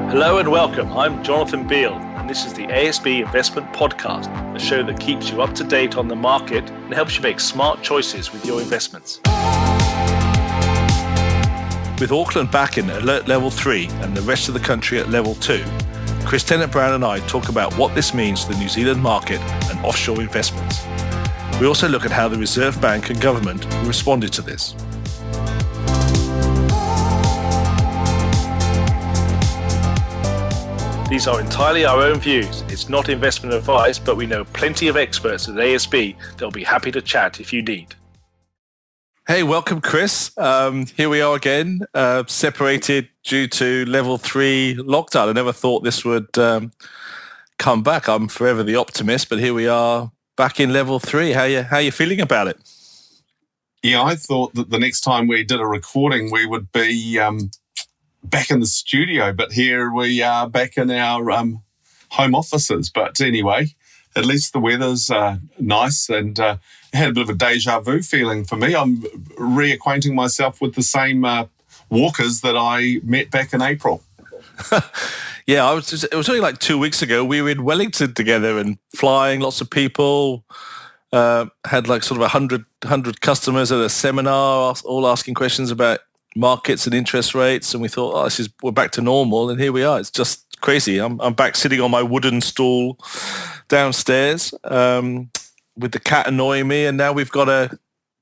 Hello and welcome. I'm Jonathan Beale, and this is the ASB Investment Podcast, a show that keeps you up to date on the market and helps you make smart choices with your investments. With Auckland back in Alert Level 3 and the rest of the country at Level 2, Chris Tennent-Brown and I talk about what this means to the New Zealand market and offshore investments. We also look at how the Reserve Bank and government responded to this. These are entirely our own views. It's not investment advice, but we know plenty of experts at ASB that'll be happy to chat if you need. Hey, welcome, Chris. Here we are again, separated due to level 3 lockdown. I never thought this would come back. I'm forever the optimist, but here we are back in level 3. How you feeling about it? Yeah, I thought that the next time we did a recording, we would be back in the studio, but here we are back in our home offices. But anyway, at least the weather's nice, and had a bit of a deja vu feeling for me. I'm reacquainting myself with the same walkers that I met back in April. Yeah, it was only like 2 weeks ago. We were in Wellington together and flying, lots of people. Had like sort of 100 customers at a seminar, all asking questions about markets and interest rates, and we thought, we're back to normal, and here we are. It's just crazy. I'm back sitting on my wooden stool downstairs with the cat annoying me, and now we've got a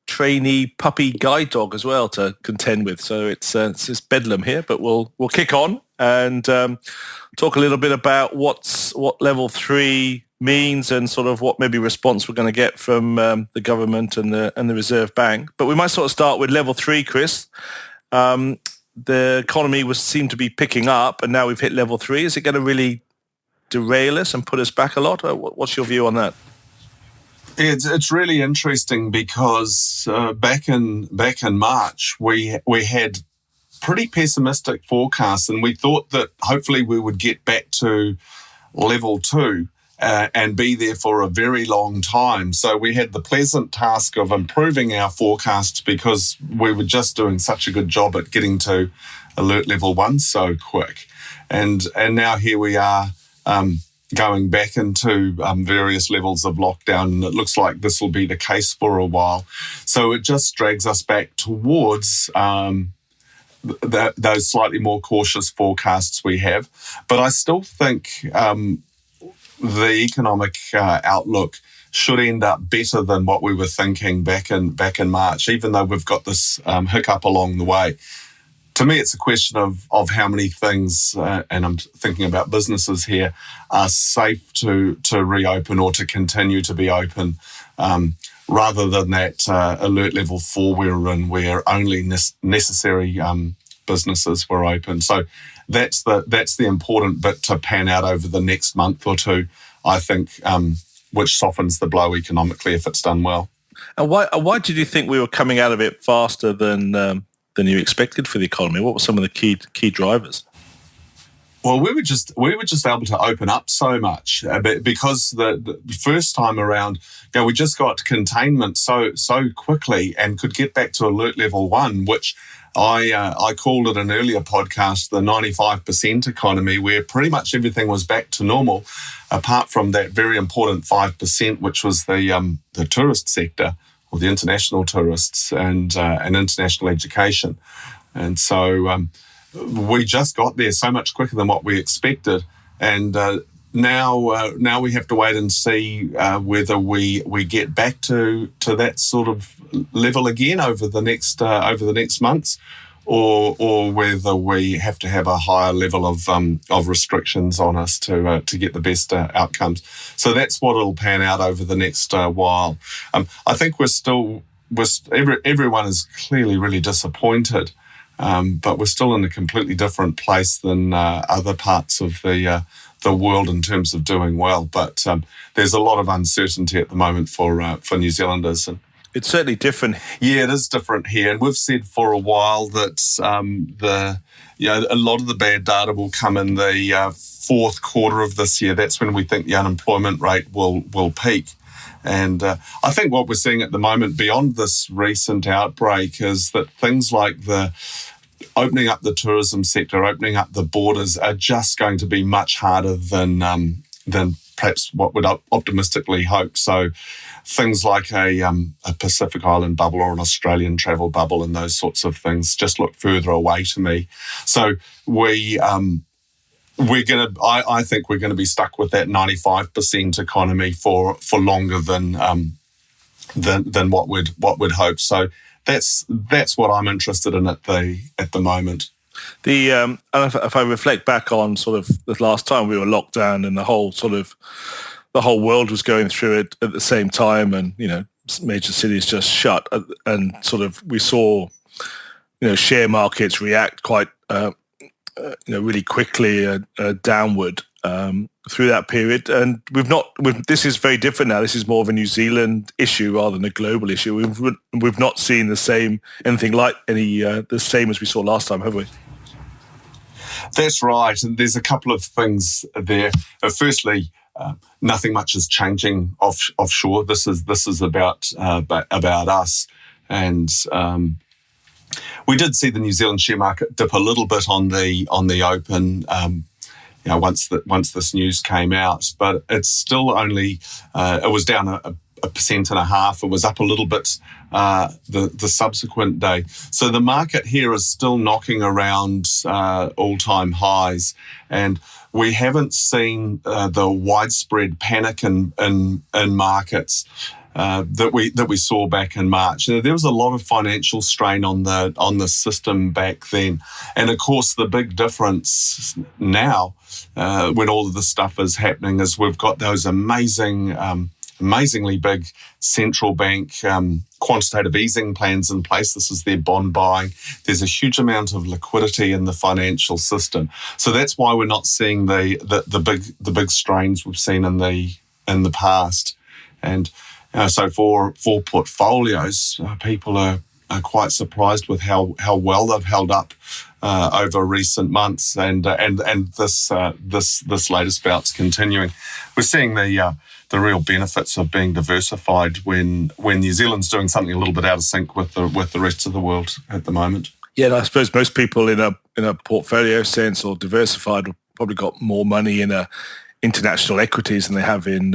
trainee puppy guide dog as well to contend with. So it's just bedlam here, but we'll kick on and talk a little bit about what level 3 means and sort of what maybe response we're going to get from the government and the Reserve Bank. But we might sort of start with level 3, Chris. The economy seemed to be picking up, and now we've hit level 3. Is it going to really derail us and put us back a lot? What's your view on that? It's really interesting because back in March we had pretty pessimistic forecasts, and we thought that hopefully we would get back to level 2 and be there for a very long time. So we had the pleasant task of improving our forecasts because we were just doing such a good job at getting to alert level 1 so quick. And now here we are going back into various levels of lockdown, and it looks like this will be the case for a while. So it just drags us back towards those slightly more cautious forecasts we have. But I still think the economic outlook should end up better than what we were thinking back in March, even though we've got this hiccup along the way. To me, it's a question of how many things, and I'm thinking about businesses here, are safe to reopen or to continue to be open, rather than that alert level 4 we're in, where only necessary businesses were open. So that's the important bit to pan out over the next month or two, I think, which softens the blow economically if it's done well. And why did you think we were coming out of it faster than you expected for the economy? What were some of the key drivers? Well, we were just able to open up so much because the first time around, we just got containment so quickly and could get back to alert level 1, which I called it an earlier podcast the 95% economy, where pretty much everything was back to normal, apart from that very important 5%, which was the tourist sector, or the international tourists and international education. And so we just got there so much quicker than what we expected. And now we have to wait and see whether we get back to that sort of level again over the next months, or whether we have to have a higher level of restrictions on us to get the best outcomes. So that's what it'll pan out over the next while. I think everyone is clearly really disappointed, but we're still in a completely different place than other parts of the world in terms of doing well. But there's a lot of uncertainty at the moment for New Zealanders. And it's certainly different. Yeah, it is different here. And we've said for a while that a lot of the bad data will come in the fourth quarter of this year. That's when we think the unemployment rate will peak. And I think what we're seeing at the moment beyond this recent outbreak is that things like the opening up the tourism sector, opening up the borders are just going to be much harder than perhaps what we'd optimistically hope. So things like a Pacific Island bubble or an Australian travel bubble and those sorts of things just look further away to me. So I think we're gonna be stuck with that 95% economy for longer than what we'd hope. So that's what I'm interested in at the moment. If I reflect back on sort of the last time we were locked down and the whole world was going through it at the same time, and major cities just shut, and sort of we saw share markets react quite really quickly downward through that period. And this is very different now. This is more of a New Zealand issue rather than a global issue. We've not seen the same as we saw last time, have we? That's right. And there's a couple of things there. Firstly, nothing much is changing offshore. This is about us. And we did see the New Zealand share market dip a little bit on the open, once this news came out, but it's still only it was down a 1.5%. It was up a little bit the subsequent day. So the market here is still knocking around all-time highs, and we haven't seen the widespread panic in markets that we saw back in March. There was a lot of financial strain on the system back then, and of course the big difference now, when all of this stuff is happening, is we've got those amazingly big central bank quantitative easing plans in place. This is their bond buying. There's a huge amount of liquidity in the financial system, so that's why we're not seeing the big strains we've seen in the past. And so for portfolios, people are quite surprised with how well they've held up over recent months, and this latest bout's continuing. We're seeing the real benefits of being diversified when New Zealand's doing something a little bit out of sync with the rest of the world at the moment. Yeah, and I suppose most people in a portfolio sense or diversified have probably got more money in international equities than they have in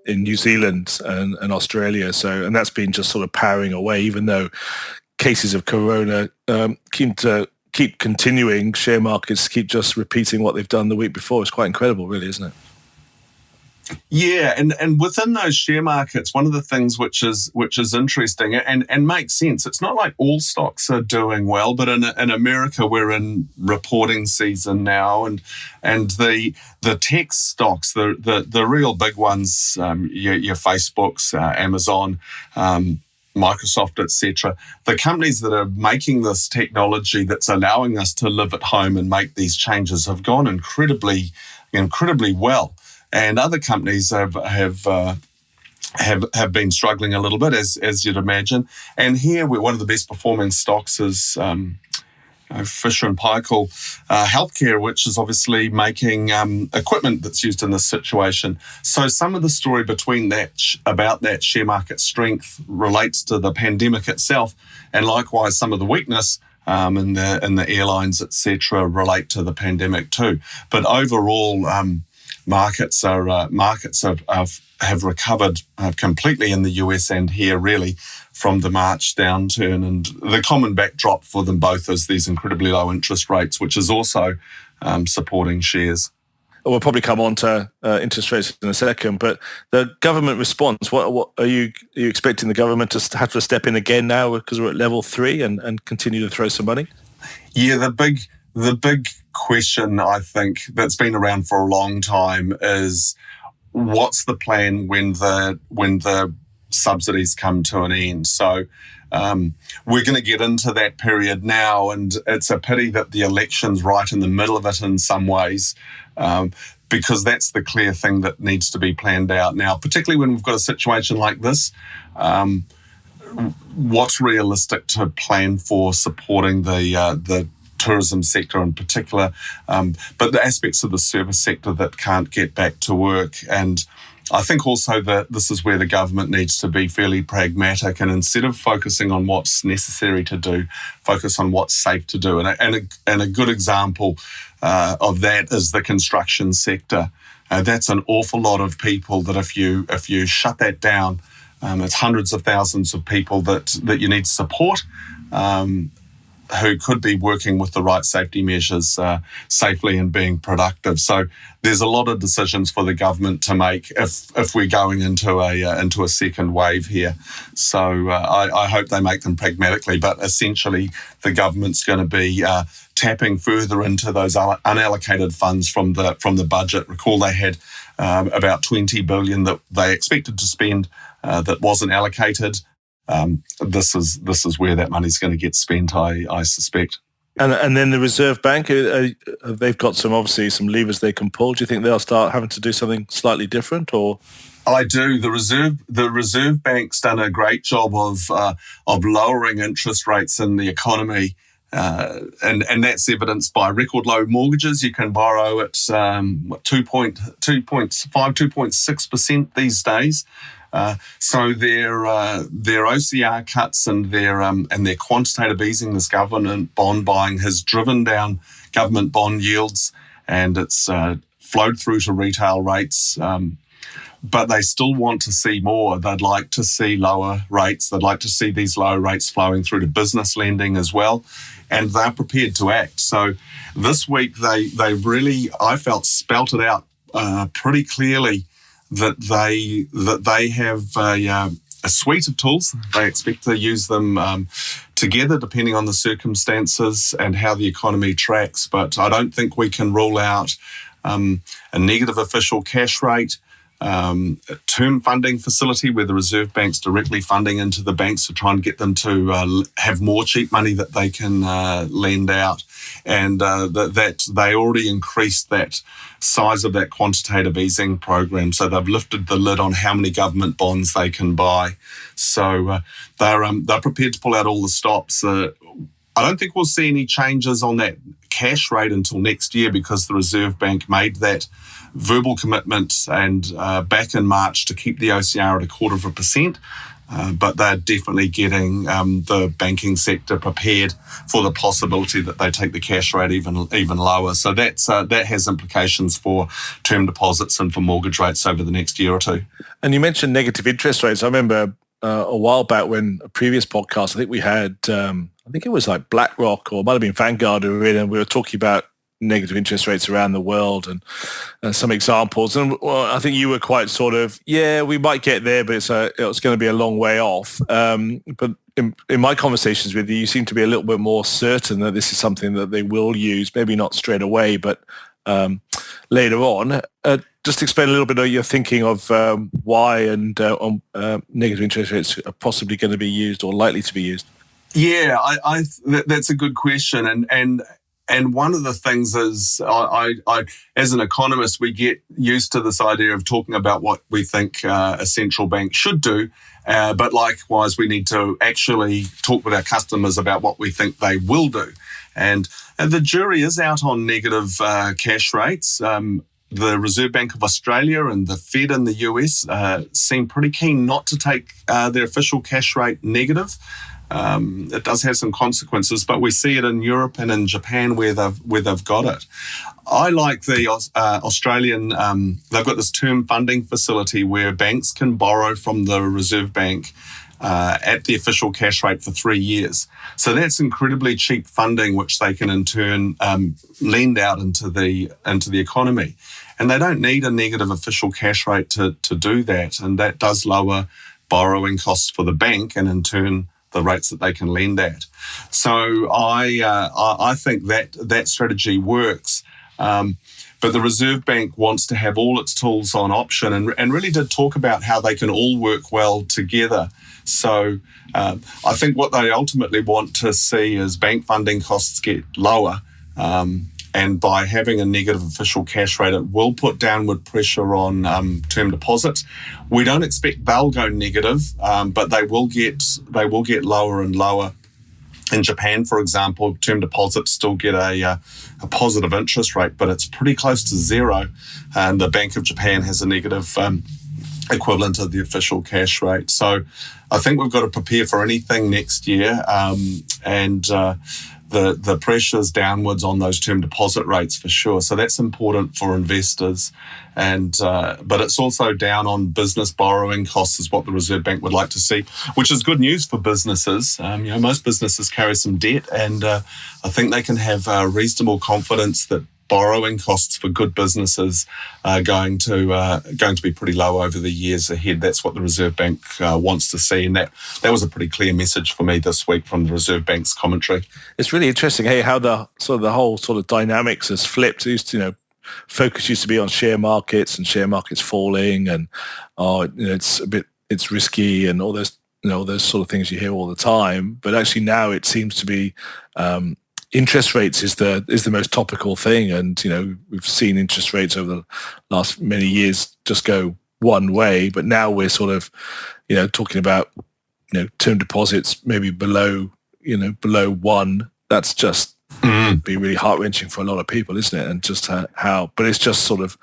New Zealand and Australia. So, and that's been just sort of powering away, even though cases of corona keep continuing. Share markets keep just repeating what they've done the week before. It's quite incredible, really, isn't it? Yeah, and within those share markets, one of the things which is interesting and makes sense, it's not like all stocks are doing well, but in America we're in reporting season now, and the tech stocks, the real big ones, your Facebooks, Amazon, Microsoft, etc., the companies that are making this technology that's allowing us to live at home and make these changes have gone incredibly well. And other companies have been struggling a little bit, as you'd imagine. And here, one of the best performing stocks is Fisher and Paykel Healthcare, which is obviously making equipment that's used in this situation. So some of the story about that share market strength relates to the pandemic itself, and likewise some of the weakness in the airlines, etc., relate to the pandemic too. But overall, markets have recovered completely in the US and here, really, from the March downturn. And the common backdrop for them both is these incredibly low interest rates, which is also supporting shares. We'll probably come on to interest rates in a second, but the government response, what are you expecting the government to have to step in again now because we're at level 3 and continue to throw some money? Yeah, the big question, I think, that's been around for a long time is what's the plan when the subsidies come to an end? So we're going to get into that period now, and it's a pity that the election's right in the middle of it in some ways, because that's the clear thing that needs to be planned out now, particularly when we've got a situation like this. What's realistic to plan for supporting the tourism sector in particular, but the aspects of the service sector that can't get back to work. And I think also that this is where the government needs to be fairly pragmatic, and instead of focusing on what's necessary to do, focus on what's safe to do. And a good example of that is the construction sector. That's an awful lot of people that if you shut that down, it's hundreds of thousands of people that you need to support, who could be working with the right safety measures safely and being productive. So there's a lot of decisions for the government to make if we're going into a second wave here. So I hope they make them pragmatically, but essentially the government's going to be tapping further into those unallocated funds from the budget. Recall they had about 20 billion that they expected to spend that wasn't allocated. This is where that money's going to get spent, I suspect. And then the Reserve Bank, they've got some levers they can pull. Do you think they'll start having to do something slightly different, or? I do. The Reserve Bank's done a great job of lowering interest rates in the economy, and that's evidenced by record low mortgages. You can borrow at 2.6% these days. So their OCR cuts and their quantitative easing, this government bond buying, has driven down government bond yields, and it's flowed through to retail rates. But they still want to see more. They'd like to see lower rates. They'd like to see these low rates flowing through to business lending as well, and they're prepared to act. So this week they really, I felt, spelt it out pretty clearly that they have a suite of tools. They expect to use them together depending on the circumstances and how the economy tracks. But I don't think we can rule out a negative official cash rate, a term funding facility where the Reserve Bank's directly funding into the banks to try and get them to have more cheap money that they can lend out, and that they already increased that size of that quantitative easing program. So they've lifted the lid on how many government bonds they can buy. So they're prepared to pull out all the stops. I don't think we'll see any changes on that cash rate until next year, because the Reserve Bank made that verbal commitment and back in March to keep the OCR at 0.25%. But they're definitely getting the banking sector prepared for the possibility that they take the cash rate even lower. So that has implications for term deposits and for mortgage rates over the next year or two. And you mentioned negative interest rates. I remember a while back when a previous podcast, I think we had, I think it was like BlackRock or it might have been Vanguard who were in, and we were talking about negative interest rates around the world and some examples. And I think you were quite sort of, yeah, we might get there, but it's going to be a long way off. But in my conversations with you, you seem to be a little bit more certain that this is something that they will use, maybe not straight away, but later on. Just explain a little bit of your thinking of why and negative interest rates are possibly going to be used or likely to be used. Yeah, that's a good question. And one of the things is, I as an economist, we get used to this idea of talking about what we think a central bank should do, but likewise, we need to actually talk with our customers about what we think they will do. And the jury is out on negative cash rates. The Reserve Bank of Australia and the Fed in the US seem pretty keen not to take their official cash rate negative. It does have some consequences, but we see it in Europe and in Japan where they've got it. I like the Australian. They've got this term funding facility where banks can borrow from the Reserve Bank at the official cash rate for 3 years. So that's incredibly cheap funding, which they can in turn lend out into the economy. And they don't need a negative official cash rate to do that, and that does lower borrowing costs for the bank, and in turn the rates that they can lend at. So I think that strategy works. But the Reserve Bank wants to have all its tools on option, and really did talk about how they can all work well together. So I think what they ultimately want to see is bank funding costs get lower. And by having a negative official cash rate, it will put downward pressure on term deposits. We don't expect they'll go negative, but they will get lower and lower. In Japan, for example, term deposits still get a positive interest rate, but it's pretty close to zero. And the Bank of Japan has a negative equivalent of the official cash rate. So I think we've got to prepare for anything next year, and the pressures downwards on those term deposit rates for sure. So that's important for investors, and but it's also down on business borrowing costs is what the Reserve Bank would like to see, which is good news for businesses. Most businesses carry some debt, and I think they can have reasonable confidence that borrowing costs for good businesses are going to be pretty low over the years ahead. That's what the Reserve Bank wants to see, and that was a pretty clear message for me this week from the Reserve Bank's commentary. It's really interesting, hey, how the whole sort of dynamics has flipped. Focus used to be on share markets and share markets falling, and it's risky and all those those sort of things you hear all the time. But actually now it seems to be interest rates is the most topical thing, and we've seen interest rates over the last many years just go one way, but now we're sort of talking about term deposits maybe below one. That's just be really heart-wrenching for a lot of people, isn't it? And just but it's just sort of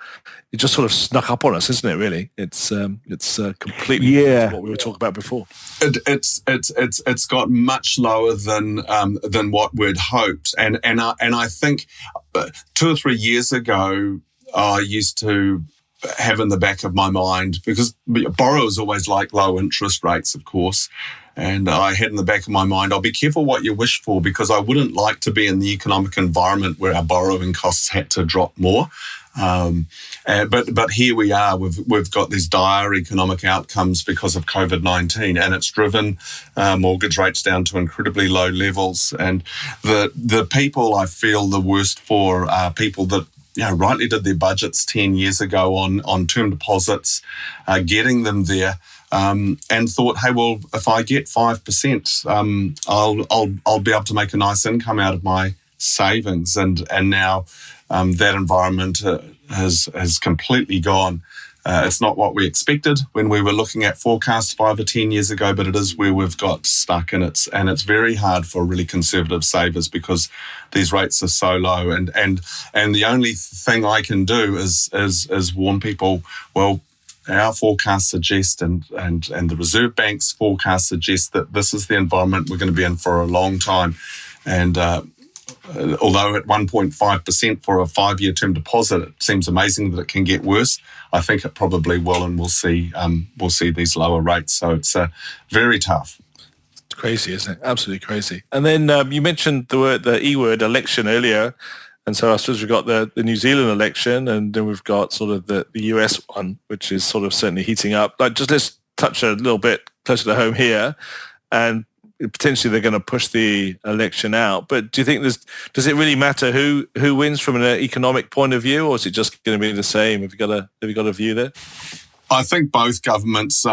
snuck up on us, isn't it? Really, it's completely what we were talking about before. It's got much lower than what we'd hoped, and I think 2 or 3 years ago I used to have in the back of my mind, because borrowers always like low interest rates, of course. And I had in the back of my mind, I'll be careful what you wish for, because I wouldn't like to be in the economic environment where our borrowing costs had to drop more. But here we are. We've got these dire economic outcomes because of COVID-19, and it's driven mortgage rates down to incredibly low levels. And the people I feel the worst for are people that rightly did their budgets 10 years ago on term deposits, getting them there. And thought, hey, well, if I get 5%, I'll be able to make a nice income out of my savings. And now that environment has completely gone. It's not what we expected when we were looking at forecasts 5 or 10 years ago, but it is where we've got stuck, and it's very hard for really conservative savers because these rates are so low. And the only thing I can do is warn people, well, our forecasts suggest, and the Reserve Bank's forecasts suggest that this is the environment we're going to be in for a long time. And although at 1.5% for a 5-year term deposit, it seems amazing that it can get worse. I think it probably will, and we'll see these lower rates. So it's very tough. It's crazy, isn't it? Absolutely crazy. And then you mentioned the E word, election, earlier. And so I suppose we've got the New Zealand election, and then we've got sort of the US one, which is sort of certainly heating up. Let's touch a little bit closer to home here, and potentially they're going to push the election out. But do you think does it really matter who wins from an economic point of view, or is it just going to be the same? Have you got a view there? I think both governments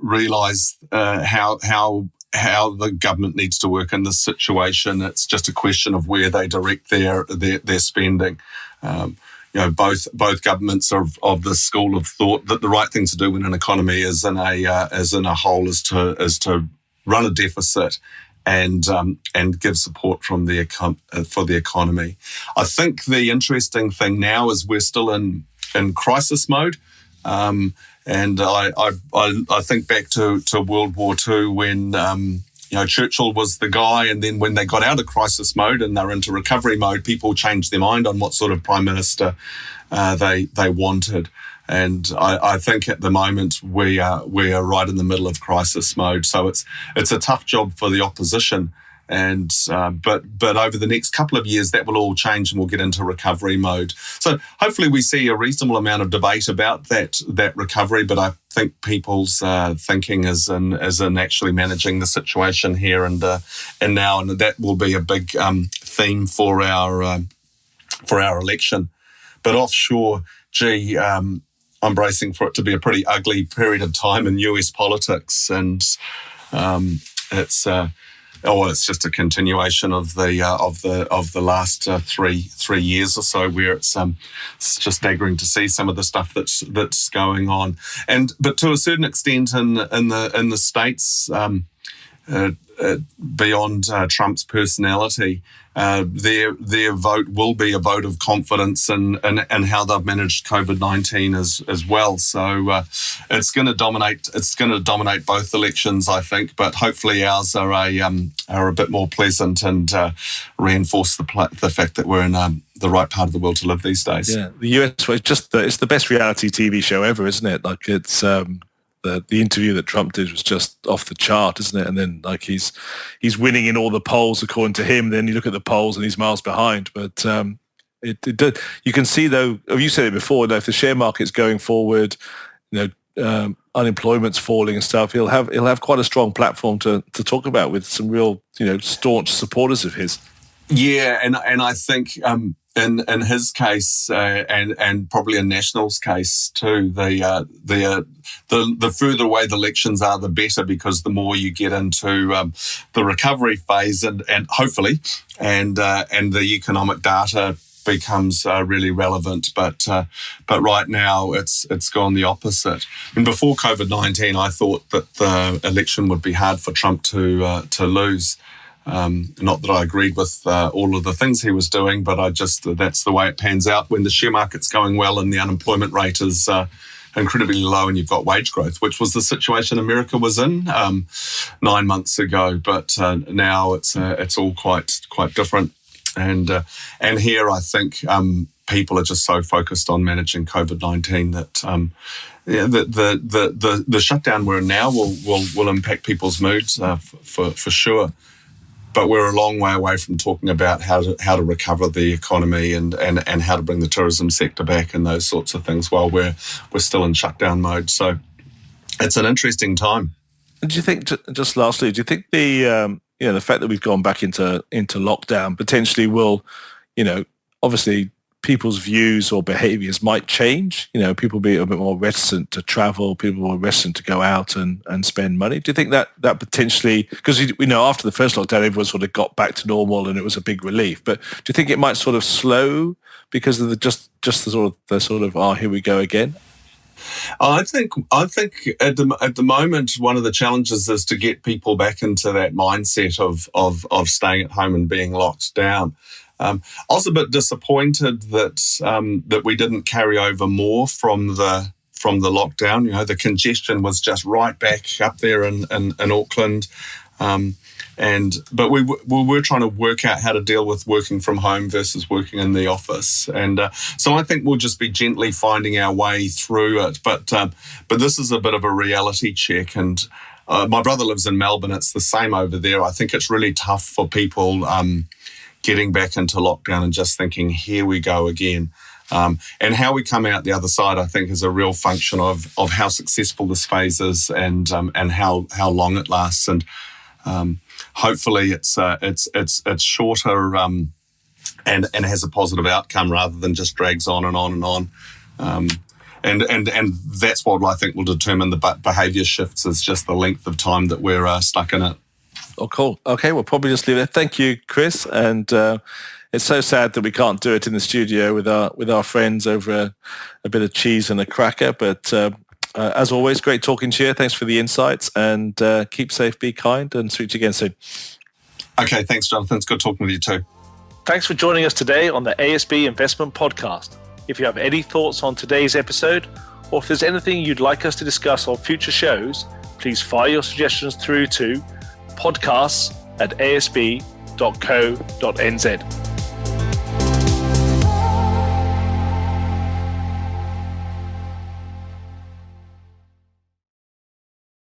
realise how the government needs to work in this situation. It's just a question of where they direct their spending. Both governments are of the school of thought that the right thing to do when an economy is in a hole is to run a deficit and give support from for the economy. I think the interesting thing now is we're still in crisis mode. And I think back to World War II when Churchill was the guy, and then when they got out of crisis mode and they're into recovery mode, people changed their mind on what sort of prime minister they wanted. And I think at the moment we are right in the middle of crisis mode. So it's a tough job for the opposition. And but over the next couple of years, that will all change and we'll get into recovery mode. So hopefully we see a reasonable amount of debate about that recovery. But I think people's thinking is in actually managing the situation here and now, and that will be a big theme for our election. But offshore, I'm bracing for it to be a pretty ugly period of time in US politics, and it's just a continuation of the last three years or so, where it's just staggering to see some of the stuff that's going on. But to a certain extent in the States, beyond Trump's personality. Their vote will be a vote of confidence in how they've managed COVID-19 as well. So it's going to dominate. It's going to dominate both elections, I think. But hopefully ours are a bit more pleasant and reinforce the fact that we're in the right part of the world to live these days. Yeah, the US was it's the best reality TV show ever, isn't it? Like it's. The interview that Trump did was just off the chart, isn't it? And then like he's winning in all the polls according to him. Then you look at the polls and he's miles behind. But you can see though. You said it before. If the share market's going forward, unemployment's falling and stuff, he'll have quite a strong platform to talk about with some real staunch supporters of his. Yeah, and I think. In his case, and probably in National's case too, the further away the elections are, the better, because the more you get into the recovery phase and hopefully, and the economic data becomes really relevant. But right now it's gone the opposite. And before COVID-19, I thought that the election would be hard for Trump to lose. Not that I agreed with all of the things he was doing, but that's the way it pans out when the share market's going well and the unemployment rate is incredibly low and you've got wage growth, which was the situation America was in 9 months ago. But now it's all quite different. And here I think people are just so focused on managing COVID-19 that the shutdown we're in now will impact people's moods for sure. But we're a long way away from talking about how to recover the economy and how to bring the tourism sector back and those sorts of things while we're still in shutdown mode. So it's an interesting time. And do you think, just lastly, do you think the fact that we've gone back into lockdown potentially will, obviously people's views or behaviours might change? People be a bit more reticent to travel, people more reticent to go out and spend money. Do you think that potentially, because we know after the first lockdown, everyone sort of got back to normal and it was a big relief, but do you think it might sort of slow because of the sort of here we go again? I think at the moment, one of the challenges is to get people back into that mindset of staying at home and being locked down. I was a bit disappointed that we didn't carry over more from the lockdown. The congestion was just right back up there in Auckland, but we were trying to work out how to deal with working from home versus working in the office, and so I think we'll just be gently finding our way through it. But this is a bit of a reality check, and my brother lives in Melbourne. It's the same over there. I think it's really tough for people getting back into lockdown and just thinking, here we go again. And how we come out the other side, I think, is a real function of how successful this phase is and how long it lasts. And hopefully it's shorter and has a positive outcome rather than just drags on and on and on. And that's what I think will determine the behaviour shifts, is just the length of time that we're stuck in it. Oh, cool. Okay, we'll probably just leave it. Thank you, Chris. And it's so sad that we can't do it in the studio with our friends over a bit of cheese and a cracker. But as always, great talking to you. Thanks for the insights, and keep safe, be kind, and speak to you again soon. Okay, thanks, Jonathan. It's good talking with you too. Thanks for joining us today on the ASB Investment Podcast. If you have any thoughts on today's episode, or if there's anything you'd like us to discuss on future shows, please fire your suggestions through to podcasts@asb.co.nz.